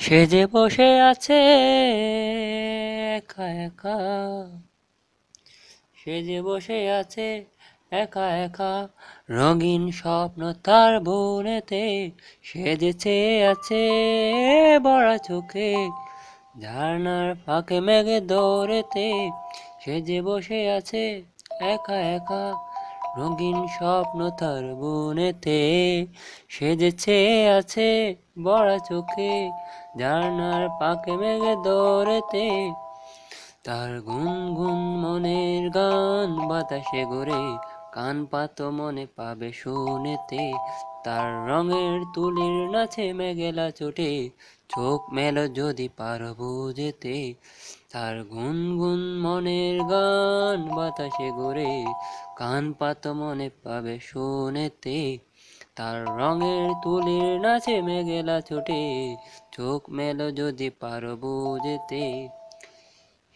সে যে বসে আছে একা একা, সে যে বসে আছে একা একা, রঙিন স্বপ্ন তার বুনেতে, সে যে চেয়ে আছে বড়া চোখে, ঝর্ণার ফাঁকে মেঘে দৌড়েতে, সে যে বসে আছে একা একা, রঙিন স্বপ্ন তার বুনেতে, সে যে চেয়ে আছে বড়া চোখে, ঝর্ণার ফাঁকে মেঘে দৌড়েতে, তার গুনগুন মনের গান বাতাসে ঘুরে, কান পাতো মনে পাবে শুনেতে, তার রঙের তুলির নাচে মেঘেলা চোটে, চোখ মেলো যদি পারো বুঝেতে, তার গুনগুন মনের গান বাতাসে ঘুরে, কান পাতো মনে পাবে শুনেতে, তার রঙের তুলির নাচে মেঘেলা চোটে, চোখ মেলো যদি পারো বুঝেতে,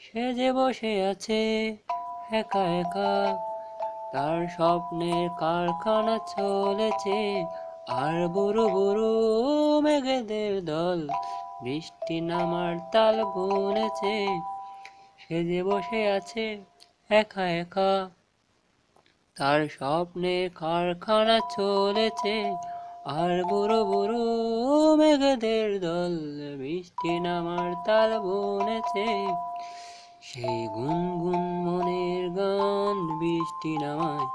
সে যে বসে আছে একা একা, তার স্বপ্নের কারখানা চলেছে, আর বুড়ো বুড়ো মেঘেদের দল বৃষ্টি নামার তাল গুনেছে, সে যে বসে আছে একা একা, তার স্বপ্নের কারখানা চলেছে, আর বুড়ো বুড়ো মেঘেদের দল বৃষ্টি নামার তাল বুনেছে, সেই গুনগুন মনের গান বৃষ্টি নামায়,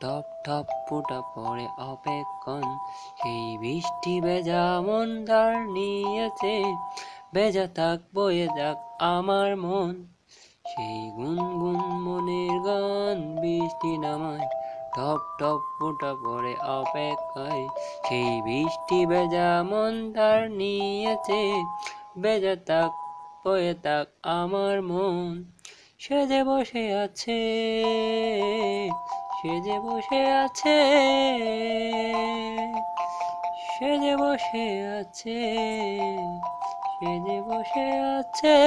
টপ টপ ফোঁটা পড়ে অপেক্ষণ, সেই বৃষ্টি ভেজা মন তার নিয়েছে, ভেজা থাক বয়ে যাক আমার মন, সেই গুনগুন মনের গান বৃষ্টি নামায়, টপ টপ ফোঁটা পড়ে অপেক্ষায়, সেই বৃষ্টি ভেজা মন তার নিয়েছে, ভেজা থাক বয়ে থাক আমার মন, সে যে বসে আছে, সে যে বসে আছে, সে যে বসে আছে, সে যে বসে আছে।